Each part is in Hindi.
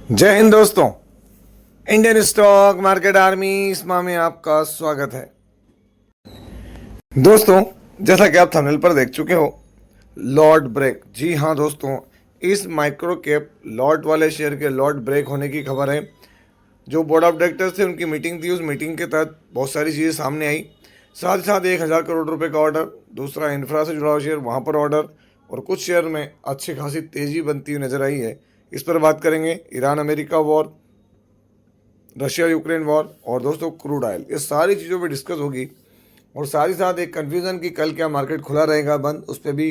जय हिंद दोस्तों। इंडियन स्टॉक मार्केट आर्मी इसमा में आपका स्वागत है। दोस्तों, जैसा कि आप थंबनेल पर देख चुके हो, लॉट ब्रेक। जी हाँ दोस्तों, इस माइक्रो कैप लॉट वाले शेयर के लॉट ब्रेक होने की खबर है। जो बोर्ड ऑफ डायरेक्टर्स थे उनकी मीटिंग थी, उस मीटिंग के तहत बहुत सारी चीज़ें सामने आई। साथ ही साथ 1,000 करोड़ रुपए का ऑर्डर, दूसरा इंफ्रा से जुड़ा हुआ शेयर वहाँ पर ऑर्डर, और कुछ शेयर में अच्छी खासी तेज़ी बनती हुई नजर आई है। इस पर बात करेंगे। Iran America war, Russia Ukraine war और दोस्तों क्रूड ऑयल, ये सारी चीज़ों पे डिस्कस होगी। और साथ ही साथ एक कन्फ्यूज़न कि कल क्या मार्केट खुला रहेगा बंद, उस पर भी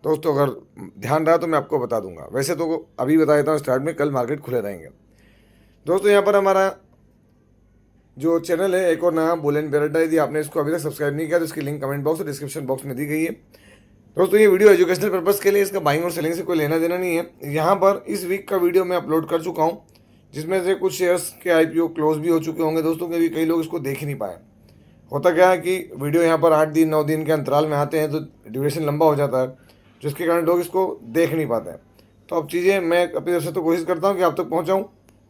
दोस्तों अगर ध्यान रहा तो मैं आपको बता दूंगा। वैसे तो अभी बता देता हूँ स्टार्ट में, कल मार्केट खुले रहेंगे। दोस्तों यहाँ पर हमारा जो चैनल है एक और नया बुल एंड बेयर, यदि आपने इसको अभी तक सब्सक्राइब नहीं किया तो इसकी लिंक कमेंट बॉक्स और डिस्क्रिप्शन बॉक्स में दी गई है। दोस्तों ये वीडियो एजुकेशनल पर्पज़ के लिए, इसका बाइंग और सेलिंग से कोई लेना देना नहीं है। यहाँ पर इस वीक का वीडियो मैं अपलोड कर चुका हूँ, जिसमें से कुछ शेयर्स के आईपीओ क्लोज भी हो चुके होंगे दोस्तों, क्योंकि कई लोग इसको देख ही नहीं पाए। होता क्या है कि वीडियो यहाँ पर 8 दिन 9 दिन के अंतराल में आते हैं तो ड्यूरेशन लंबा हो जाता है, जिसके कारण लोग इसको देख नहीं पाते हैं। तो अब चीज़ें मैं अपनी तरफ से तो कोशिश करता हूँ कि आप तक पहुँचाऊँ।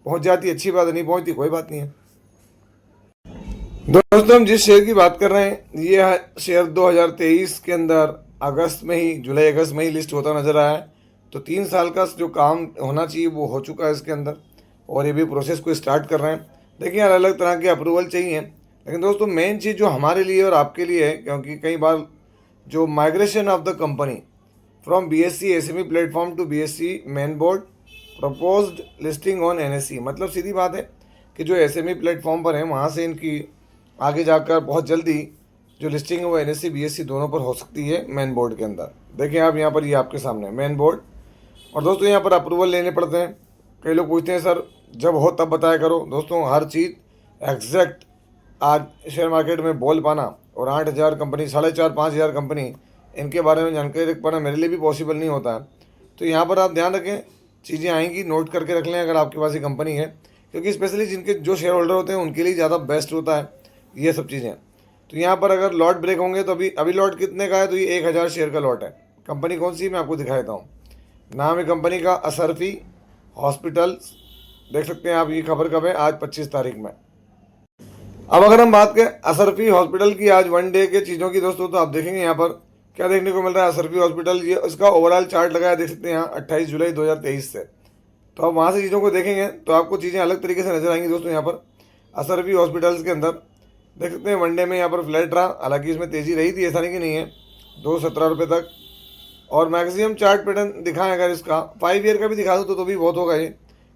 पहुँच जाती अच्छी बात है, नहीं पहुँचती कोई बात नहीं है। दोस्तों हम जिस शेयर की बात कर रहे हैं, ये शेयर 2023 के अंदर अगस्त में ही, जुलाई अगस्त में ही लिस्ट होता नजर आया है। तो 3 साल का जो काम होना चाहिए वो हो चुका है इसके अंदर, और ये भी प्रोसेस को स्टार्ट कर रहे हैं। देखिए अलग अलग तरह के अप्रूवल चाहिए, लेकिन दोस्तों मेन चीज़ जो हमारे लिए और आपके लिए है, क्योंकि कई बार जो migration of the company from BSE SME platform to BSE main board proposed listing on NSE, मतलब सीधी बात है कि जो एसएमई प्लेटफॉर्म पर है वहाँ से इनकी आगे जाकर बहुत जल्दी जो लिस्टिंग है वो NSE BSE दोनों पर हो सकती है मेन बोर्ड के अंदर। देखिए आप यहाँ पर, ये आपके सामने मेन बोर्ड। और दोस्तों यहाँ पर अप्रूवल लेने पड़ते हैं। कई लोग पूछते हैं सर जब हो तब बताया करो। दोस्तों हर चीज़ एग्जैक्ट आज शेयर मार्केट में बोल पाना और 8,000 कंपनी, 4,500 कंपनी, इनके बारे में जानकारी रख पाना मेरे लिए भी पॉसिबल नहीं होता है। तो यहाँ पर आप ध्यान रखें, चीज़ें आएंगी, नोट करके रख लें अगर आपके पास ये कंपनी है, क्योंकि स्पेशली जिनके जो शेयर होल्डर होते हैं उनके लिए ज़्यादा बेस्ट होता है ये सब चीज़ें। तो यहाँ पर अगर लॉट ब्रेक होंगे तो अभी लॉट कितने का है, तो ये 1,000 शेयर का लॉट है। कंपनी कौन सी मैं आपको दिखा देता हूँ। नाम है कंपनी का असरफी हॉस्पिटल्स। देख सकते हैं आप, ये खबर कब है, आज 25 तारीख में। अब अगर हम बात करें असरफी हॉस्पिटल की आज वन डे के चीज़ों की दोस्तों, तो आप देखेंगे यहाँ पर क्या देखने को मिल रहा है। असरफी हॉस्पिटल, ये इसका ओवरऑल चार्ट लगाया, देख सकते हैं यहाँ 28 जुलाई 2023 से। तो आप वहाँ से चीज़ों को देखेंगे तो आपको चीज़ें अलग तरीके से नजर आएंगी दोस्तों। यहाँ पर असरफी हॉस्पिटल्स के अंदर देख सकते हैं वनडे में यहाँ पर फ्लैट रहा, हालांकि इसमें तेज़ी रही थी, ऐसा नहीं कि नहीं है, 217 रुपये तक। और मैक्सिमम चार्ट पैटर्न दिखाएं, अगर इसका 5 ईयर का भी दिखा दूँ तो भी बहुत होगा ये,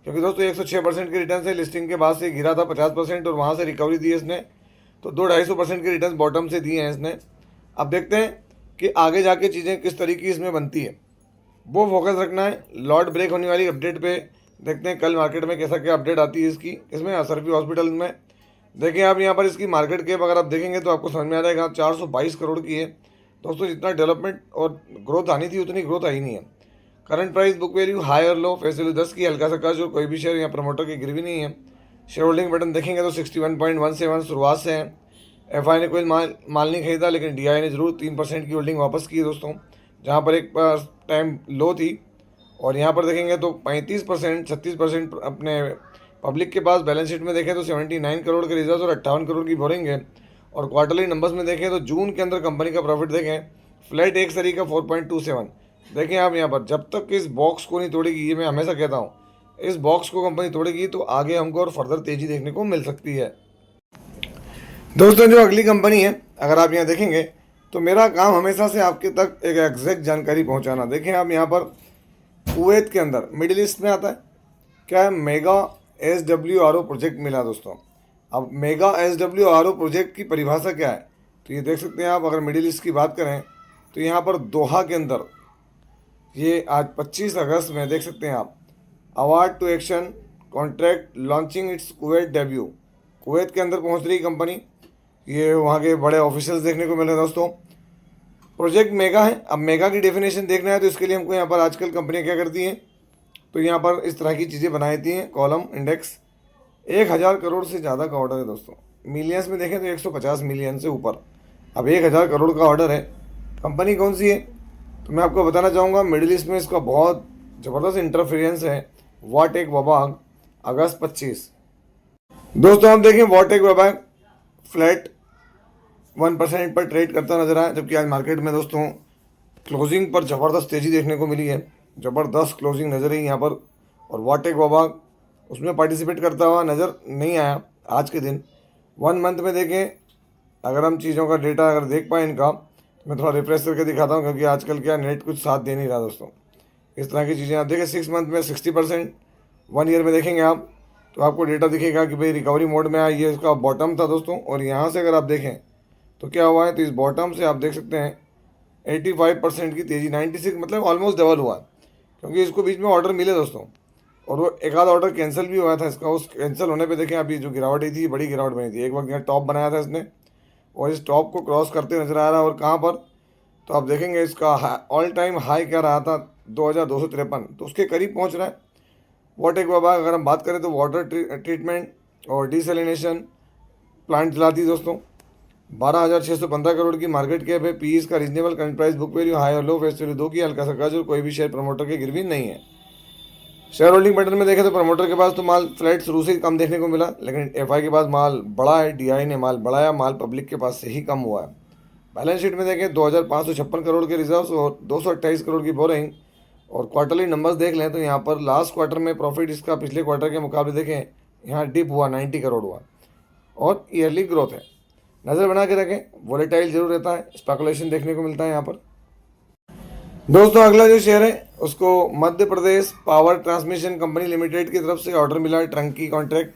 क्योंकि दोस्तों 106% के रिटर्न से लिस्टिंग के बाद से गिरा था 50% और वहाँ से रिकवरी दी है इसने, तो 200-250% के रिटर्न बॉटम से दिए हैं इसने। अब देखते हैं कि आगे जाके चीज़ें किस तरीके की इसमें बनती है, वो फोकस रखना है। लॉट ब्रेक होने वाली अपडेट पे देखते हैं कल मार्केट में कैसा क्या अपडेट आती है इसकी, इसमें असरफी हॉस्पिटल में। देखिए आप यहाँ पर इसकी मार्केट कैप अगर आप देखेंगे तो आपको समझ में आ जाएगा, 422 करोड़ की है दोस्तों। जितना डेवलपमेंट और ग्रोथ आनी थी उतनी ग्रोथ आई नहीं है। Current price, book value high और लो, फेस वैल्यू 10 की, हल्का सा कर्ज, और कोई भी शेयर यहाँ प्रमोटर की गिरवी नहीं है। शेयर होल्डिंग पैटर्न देखेंगे तो 61.17 शुरुआत से है। FI ने कोई माल नहीं खरीदा, लेकिन DI ने जरूर 3% की होल्डिंग वापस की है दोस्तों, जहाँ पर एक टाइम लो थी। और यहाँ पर देखेंगे तो 35%, 36% अपने पब्लिक के पास बैलेंस शीट में देखें तो 79 करोड़ के रिजर्व और 58 करोड़ की बोरिंग है। और क्वार्टरली नंबर्स में देखें तो जून के अंदर कंपनी का प्रॉफिट देखें, फ्लैट एक सरी का 4.27। देखें आप यहाँ पर, जब तक इस बॉक्स को नहीं तोड़ेगी, ये मैं हमेशा कहता हूँ, इस बॉक्स को कंपनी तोड़ेगी तो आगे हमको और फर्दर तेजी देखने को मिल सकती है। दोस्तों जो अगली कंपनी है, अगर आप यहाँ देखेंगे तो मेरा काम हमेशा से आपके तक एक एग्जैक्ट जानकारी पहुँचाना। देखें आप यहाँ पर कुवैत के अंदर मिडिल ईस्ट में आता है क्या है, मेगा SWRO प्रोजेक्ट मिला दोस्तों। अब मेगा SWRO प्रोजेक्ट की परिभाषा क्या है, तो ये देख सकते हैं आप। अगर मिडिल ईस्ट की बात करें तो यहाँ पर दोहा के अंदर ये आज 25 अगस्त में देख सकते हैं आप, award to action contract launching its Kuwait debut. Kuwait के अंदर पहुँच रही कंपनी, ये वहाँ के बड़े ऑफिसर्स देखने को मिल रहे हैं दोस्तों। प्रोजेक्ट मेगा है। अब मेगा की डेफिनेशन देखना है तो इसके लिए हमको यहाँ पर आजकल कंपनियाँ क्या करती हैं, तो यहाँ पर इस तरह की चीज़ें बनाई थी हैं, कॉलम इंडेक्स। 1,000 करोड़ से ज़्यादा का ऑर्डर है दोस्तों। मिलियंस में देखें तो 150 मिलियन से ऊपर। अब 1,000 करोड़ का ऑर्डर है। कंपनी कौन सी है, तो मैं आपको बताना चाहूँगा, मिडिल ईस्ट में इसका बहुत ज़बरदस्त इंटरफेरेंस है। वाटेक वबाग अगस्त 25। दोस्तों आप देखें वॉटेक वेबाक फ्लैट 1% पर ट्रेड करता नजर आया, जबकि आज मार्केट में दोस्तों क्लोजिंग पर ज़बरदस्त तेज़ी देखने को मिली है। ज़बरदस्त क्लोजिंग नज़र आई यहाँ पर, और वॉटेक वेबाक उसमें पार्टिसिपेट करता हुआ नज़र नहीं आया आज के दिन। 1 मंथ में देखें, अगर हम चीज़ों का डेटा अगर देख पाए इनका, तो मैं थोड़ा रिफ्रेश करके दिखाता हूँ, क्योंकि आजकल क्या नेट कुछ साथ दे नहीं रहा दोस्तों। इस तरह की चीज़ें आप देखें 6 मंथ में 60%, 1 ईयर में देखेंगे आप तो आपको डेटा दिखेगा कि भाई रिकवरी मोड में आया। ये इसका बॉटम था दोस्तों, और यहाँ से अगर आप देखें तो क्या हुआ है, तो इस बॉटम से आप देख सकते हैं 85% की तेज़ी, 96 मतलब ऑलमोस्ट डबल हुआ, क्योंकि इसको बीच में ऑर्डर मिले दोस्तों, और वो एक आध ऑर्डर कैंसिल भी हुआ था इसका। उस कैंसिल होने पे देखें अभी जो गिरावट आई थी, बड़ी गिरावट बनी थी। एक वक्त यहाँ टॉप बनाया था इसने, और इस टॉप को क्रॉस करते नजर आ रहा है। और कहाँ पर, तो आप देखेंगे इसका ऑल टाइम हाई क्या रहा था 2253, तो उसके करीब पहुँच रहा है। वॉटेक वेबाक अगर हम बात करें तो वाटर ट्रीटमेंट और डिसैलिनेशन प्लांट चलाती है दोस्तों। 12,615 करोड़ की मार्केट कैप है। पीईस का reasonable current price, book value high और लो, फेस वैल्यू 2 की, हल्का सा कर्ज, और कोई भी शेयर प्रमोटर के गिरवी नहीं है। शेयर होल्डिंग पैटर्न में देखें तो प्रमोटर के पास तो माल फ्लैट शुरू से ही कम देखने को मिला, लेकिन एफआई के पास माल बड़ा है, डीआई ने माल बढ़ाया, माल पब्लिक के पास से ही कम हुआ है। बैलेंस शीट में देखें 2,556 करोड़ के रिजर्व्स और 228 करोड़ की बोरिंग, और क्वार्टरली नंबर्स देख लें तो यहाँ पर लास्ट क्वार्टर में प्रॉफिट इसका पिछले क्वार्टर के मुकाबले देखें यहाँ डिप हुआ, 90 करोड़ हुआ, और ईयरली ग्रोथ है। नज़र बना के रखें, वोलेटाइल जरूर रहता है, स्पेकुलेशन देखने को मिलता है यहाँ पर। दोस्तों अगला जो शेयर है उसको Madhya Pradesh power transmission company limited की तरफ से ऑर्डर मिला है, turnkey contract,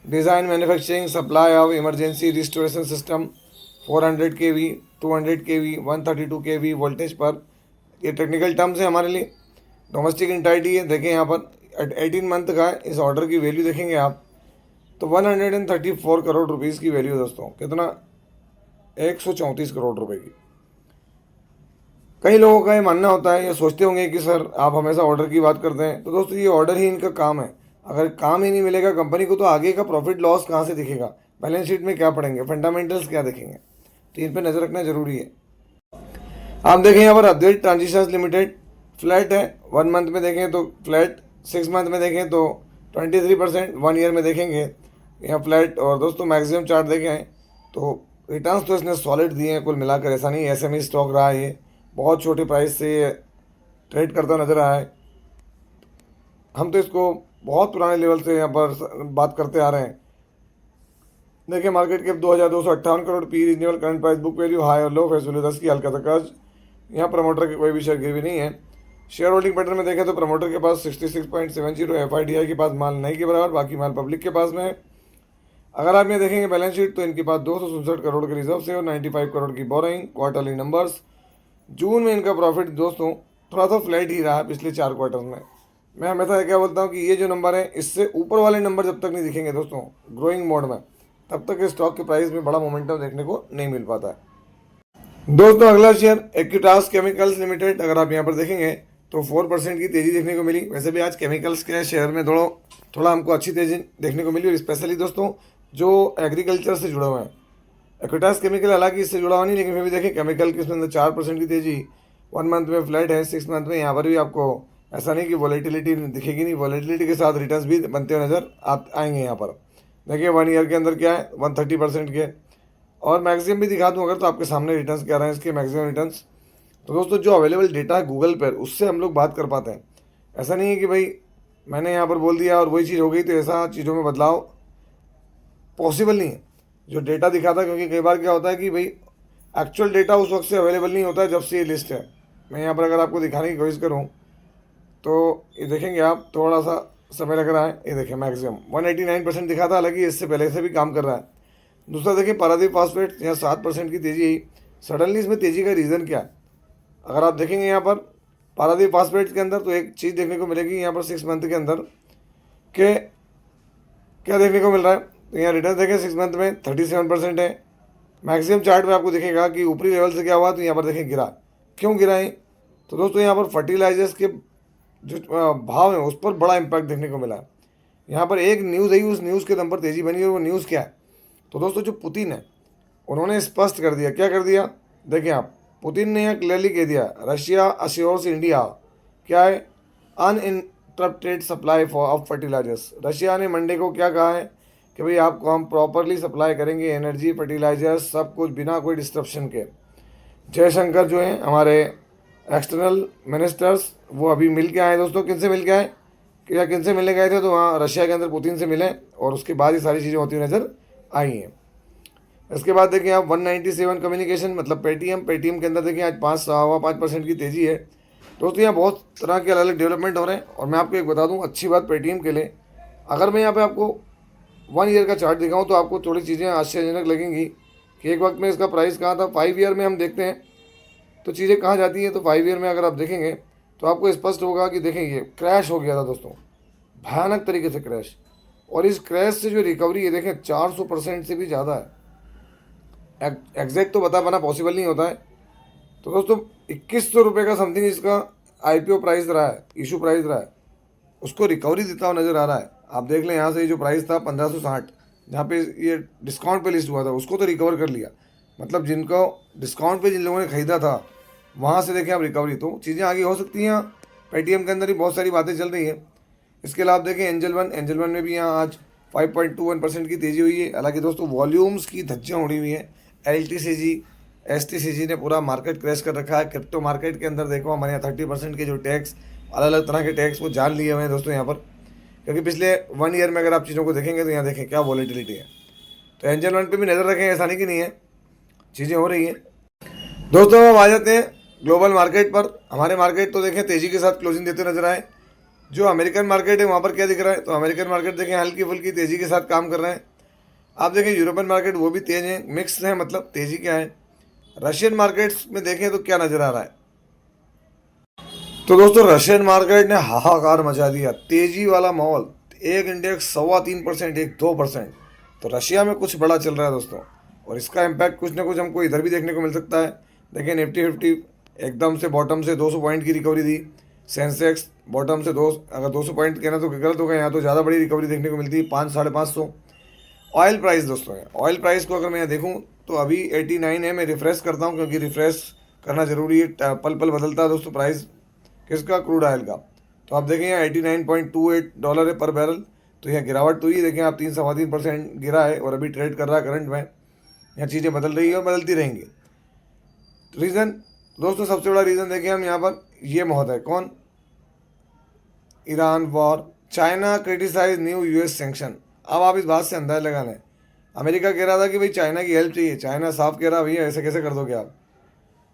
design manufacturing supply of emergency restoration system 400 kV, 200 kV, 132 kV voltage पर। ये टेक्निकल टर्म्स है हमारे लिए। डोमेस्टिक इंटाइटी है, देखें यहाँ पर 18 मंथ का है। इस ऑर्डर की वैल्यू देखेंगे आप तो 134 करोड़ रुपीज़ की वैल्यू दोस्तों, कितना 134 करोड़ रुपए की। कई लोगों का ये मानना होता है, ये सोचते होंगे कि सर आप हमेशा ऑर्डर की बात करते हैं, तो दोस्तों ये ऑर्डर ही इनका काम है। अगर काम ही नहीं मिलेगा कंपनी को तो आगे का प्रॉफिट लॉस कहाँ से दिखेगा, बैलेंस शीट में क्या पढ़ेंगे, फंडामेंटल्स क्या देखेंगे, तो इन पर नज़र रखना जरूरी है। आप देखें यहाँ पर अद्वैत ट्रांजिशंस लिमिटेड फ्लैट है, 1 मंथ में देखें तो फ्लैट, 6 मंथ में देखें तो 23%, 1 ईयर में देखेंगे यहाँ फ्लैट। और दोस्तों मैक्सिमम चार्ट देखें तो रिटर्न्स तो इसने सॉलिड दिए हैं कुल मिलाकर, ऐसा नहीं एसएमई स्टॉक रहा है, ये बहुत छोटे प्राइस से ट्रेड करता नजर आया है। हम तो इसको बहुत पुराने लेवल से यहाँ पर बात करते आ रहे हैं। देखिए market cap 2,258 crore, P reasonable current price, book value high और लो, फेस वैल्यू 10 की, हल्का सा कर्ज। यहाँ प्रमोटर के कोई भी शेयर गिरवी नहीं है। शेयर होल्डिंग पैटर्न में देखें तो प्रमोटर के पास 66.70, एफआईडीआई के पास माल नहीं के बराबर, बाकी माल पब्लिक के पास में है। अगर आप ये देखेंगे बैलेंस शीट तो इनके पास 267 करोड़ के रिजर्व से और 95 करोड़ की बोरिंग। क्वार्टरली नंबर्स, जून में इनका प्रॉफिट दोस्तों थोड़ा सा फ्लैट ही रहा है पिछले 4 क्वार्टर्स में। मैं हमेशा क्या बोलता हूँ कि ये जो नंबर है इससे ऊपर वाले नंबर जब तक नहीं दिखेंगे दोस्तों ग्रोइंग मोड में, तब तक इस स्टॉक के प्राइस में बड़ा मोमेंटम देखने को नहीं मिल पाता है। दोस्तों अगला शेयर एक्यूटास केमिकल्स लिमिटेड, अगर आप यहाँ पर देखेंगे तो 4% की तेज़ी देखने को मिली। वैसे भी आज केमिकल्स के शेयर में थोड़ा हमको अच्छी तेज़ी देखने को मिली, और स्पेशली दोस्तों जो एग्रीकल्चर से जुड़े हुए हैं। एक्यूटास केमिकल हालांकि इससे जुड़ा हुआ नहीं, लेकिन फिर भी देखें केमिकल के अंदर 4% की तेज़ी 1 मंथ में फ्लैट है। 6 मंथ में यहाँ पर भी आपको ऐसा नहीं कि वॉलेटिलिटी दिखेगी नहीं, वॉलेटिलिटी के साथ रिटर्न्स भी बनते हुए नजर आएंगे। यहाँ पर देखिए 1 ईयर के अंदर क्या है 130% के, और मैक्सिमम भी दिखा दूँ अगर तो आपके सामने रिटर्न्स क्या रहे हैं इसके मैक्सिमम रिटर्न्स। तो दोस्तों जो अवेलेबल डेटा है गूगल पर उससे हम लोग बात कर पाते हैं। ऐसा नहीं है कि भाई मैंने यहाँ पर बोल दिया और वही चीज़ हो गई, तो ऐसा चीज़ों में बदलाव पॉसिबल नहीं है। जो डेटा दिखाता है, क्योंकि कई बार क्या होता है कि भाई एक्चुअल डेटा उस वक्त से अवेलेबल नहीं होता है जब से ये लिस्ट है। मैं यहाँ पर अगर आपको दिखाने की कोशिश करूँ तो ये देखेंगे आप, थोड़ा सा समय लग रहा है। ये देखें मैक्सिमम 189% दिखा था, हालांकि इससे पहले से भी काम कर रहा है। दूसरा देखिए पारादीप फॉस्फेट, यहाँ 7% की तेज़ी आई। सडनली इसमें तेज़ी का रीज़न क्या है, अगर आप देखेंगे यहाँ पर पारादीप फॉस्फेट के अंदर तो एक चीज़ देखने को मिलेगी यहाँ पर 6 मंथ के अंदर के क्या देखने को मिल रहा है। तो यहाँ रिटर्न देखें 6 मंथ में 37% है। मैक्सिमम चार्ट में आपको दिखेगा कि ऊपरी लेवल से क्या हुआ, तो यहाँ पर देखें गिरा। क्यों गिरा है, तो दोस्तों यहाँ पर फर्टिलाइजर्स के जो भाव है उस पर बड़ा इम्पैक्ट देखने को मिला है। यहाँ पर एक न्यूज़ आई, उस न्यूज़ के दम पर तेज़ी बनी, और वो न्यूज़ क्या है, तो दोस्तों जो पुतिन है उन्होंने स्पष्ट कर दिया। क्या कर दिया, देखें आप, पुतिन ने यहाँ क्लियरली कह दिया रशिया अश्योर्स इंडिया क्या है uninterrupted supply of fertilisers. Russia ने मंडे को क्या कहा है कि भाई आपको हम प्रॉपरली सप्लाई करेंगे एनर्जी, फर्टिलाइजर्स, सब कुछ बिना कोई डिस्ट्रप्शन के। जयशंकर जो हैं हमारे एक्सटर्नल मिनिस्टर्स, वो अभी मिल के आए दोस्तों। किनसे मिल के आए, या किनसे मिलने गए थे, तो वहाँ रशिया के अंदर पुतिन से मिले और उसके बाद ही सारी चीज़ें होती हुई नज़र आई हैं। इसके बाद देखिए आप 197 कम्युनिकेशन मतलब पेटीएम के अंदर देखिए आज 5.5% की तेज़ी है दोस्तों। यहाँ बहुत तरह के अलग अलग डेवलपमेंट हो रहे हैं। और मैं आपको एक बता दूँ अच्छी बात पेटीएम के लिए, अगर मैं यहाँ पे आपको 1 ईयर का चार्ट दिखाऊँ तो आपको थोड़ी चीज़ें आश्चर्यजनक लगेंगी कि एक वक्त में इसका प्राइस कहाँ था। 5 ईयर में हम देखते हैं तो चीज़ें कहाँ जाती हैं। तो 5 ईयर में अगर आप देखेंगे तो आपको स्पष्ट होगा कि देखें ये क्रैश हो गया था दोस्तों, भयानक तरीके से क्रैश। और इस क्रैश से जो रिकवरी है देखें 400% से भी ज़्यादा है। एग्जैक्ट तो बता पाना पॉसिबल नहीं होता है। तो दोस्तों 2100 रुपये का समथिंग इसका IPO प्राइस रहा है, इशू प्राइस रहा है, उसको रिकवरी देता हुआ नज़र आ रहा है। आप देख लें यहाँ से जो प्राइस था 1560, जहाँ पे ये डिस्काउंट पे लिस्ट हुआ था, उसको तो रिकवर कर लिया। मतलब जिनको डिस्काउंट पे जिन लोगों ने ख़रीदा था वहाँ से देखें आप रिकवरी, तो चीज़ें आगे हो सकती हैं। पेटीएम के अंदर ही बहुत सारी बातें चल रही हैं। इसके अलावा देखें एंजल वन में भी यहाँ आज 5.21% की तेज़ी हुई है। हालांकि दोस्तों वॉल्यूम्स की धज्जियाँ उड़ी हुई हैं। LTCG STCG ने पूरा मार्केट क्रैश कर रखा है। क्रिप्टो मार्केट के अंदर देखो हमारे यहाँ 30% के जो टैक्स, अलग अलग तरह के टैक्स वो जान लिए हुए हैं दोस्तों यहाँ पर। क्योंकि पिछले 1 ईयर में अगर आप चीज़ों को देखेंगे तो यहाँ देखें क्या वॉलेटिलिटी है। तो एंजल वन पे भी नज़र रखें, ऐसा नहीं कि नहीं है, चीज़ें हो रही हैं दोस्तों। हम आ जाते हैं ग्लोबल मार्केट पर। हमारे मार्केट तो देखें तेज़ी के साथ क्लोजिंग देते नजर आए। जो अमेरिकन मार्केट है वहाँ पर क्या दिख रहा है, तो अमेरिकन मार्केट देखें हल्की फुल्की तेज़ी के साथ काम कर रहे हैं। आप देखें यूरोपियन मार्केट वो भी तेज़ है, मिक्स है, मतलब तेज़ी क्या है। रशियन मार्केट्स में देखें तो क्या नज़र आ रहा है, तो दोस्तों रशियन मार्केट ने हाहाकार मचा दिया, तेज़ी वाला माहौल। एक इंडेक्स 3.25%, एक 2%। तो रशिया में कुछ बड़ा चल रहा है दोस्तों, और इसका इम्पैक्ट कुछ ना कुछ हमको इधर भी देखने को मिल सकता है। देखिए निफ्टी 50 एकदम से बॉटम से 200 पॉइंट की रिकवरी दी। सेंसेक्स बॉटम से अगर 200 पॉइंट कहना तो गलत होगा, यहाँ तो ज़्यादा बड़ी रिकवरी देखने को मिलती है, 500-550। ऑयल प्राइस दोस्तों है, ऑयल प्राइस को अगर मैं देखूँ तो अभी 89 है। मैं रिफ्रेश करता हूँ क्योंकि रिफ्रेश करना ज़रूरी है, पल पल बदलता है दोस्तों प्राइस किसका, क्रूड ऑयल का। तो आप देखें यहाँ $89.28 है पर बैरल। तो यहाँ गिरावट तो ही देखें आप 3-3.25% गिरा है और अभी ट्रेड कर रहा है करंट में। यहाँ चीज़ें बदल रही है और बदलती रहेंगी। रीज़न दोस्तों सबसे बड़ा रीज़न देखें हम यहाँ पर ये महोदय कौन, Iran war, China criticise new US sanction. अब आप इस बात से अंदाज़ लगा लें, अमेरिका कह रहा था कि भाई चाइना की हेल्प चाहिए, चाइना साफ कह रहा भैया ऐसे कैसे कर दोगे आप,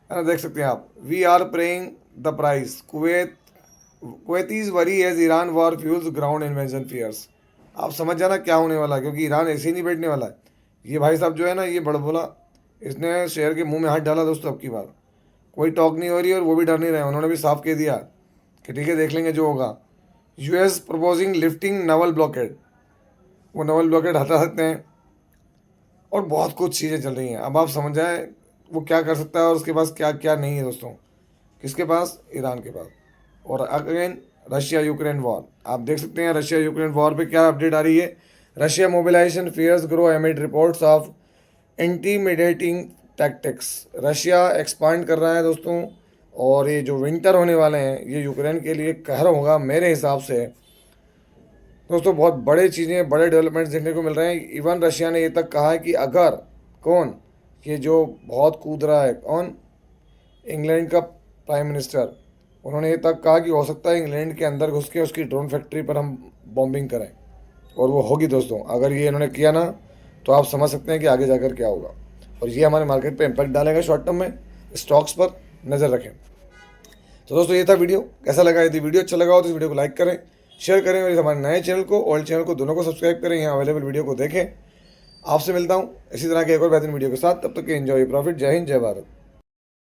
है ना। देख सकते हैं आप, we are paying the price, Kuwaitis worry as Iran war fuels ground invasion fears. आप समझ जाना क्या होने वाला है, क्योंकि ईरान ऐसे ही नहीं बैठने वाला है। ये भाई साहब जो है ना, ये बड़बोला, इसने शेयर के मुंह में हाथ डाला दोस्तों। अब की बार कोई टॉक नहीं हो रही और वो भी डर नहीं रहे। उन्होंने भी साफ कह दिया कि ठीक है देख लेंगे जो होगा। US proposing lifting Naval blockade, वो नवल ब्लॉकेड हटा सकते हैं, और बहुत कुछ चीज़ें चल रही हैं। अब आप समझ जाए वो क्या कर सकता है और उसके पास क्या क्या नहीं है दोस्तों। किसके पास, ईरान के पास। और अगेन रशिया यूक्रेन वॉर, आप देख सकते हैं रशिया यूक्रेन वॉर पे क्या अपडेट आ रही है। Russia mobilisation fears grow amid reports of intimidating tactics. Russia expand कर रहा है दोस्तों, और ये जो विंटर होने वाले हैं ये यूक्रेन के लिए कहर होगा मेरे हिसाब से दोस्तों। बहुत बड़े चीज़ें, बड़े डेवलपमेंट्स देखने को मिल रहे हैं। इवन रशिया ने ये तक कहा है कि अगर कौन, ये जो बहुत कूद रहा है कौन, इंग्लैंड का प्राइम मिनिस्टर, उन्होंने ये तक कहा कि हो सकता है इंग्लैंड के अंदर घुस के उसकी ड्रोन फैक्ट्री पर हम बॉम्बिंग करें, और वो होगी दोस्तों। अगर ये इन्होंने किया ना तो आप समझ सकते हैं कि आगे जाकर क्या होगा, और ये हमारे मार्केट पे इम्पैक्ट डालेगा शॉर्ट टर्म में। स्टॉक्स पर नज़र रखें। तो दोस्तों ये था वीडियो, कैसा लगा, यदि वीडियो अच्छा लगा हो तो इस वीडियो को लाइक करें, शेयर करें, और हमारे नए चैनल को, ओल्ड चैनल को, दोनों को सब्सक्राइब करें। यहाँ अवेलेबल वीडियो को देखें। आपसे मिलता हूँ इसी तरह के एक और बेहतरीन वीडियो के साथ, तब तक के एंजॉय प्रॉफिट। जय हिंद, जय भारत।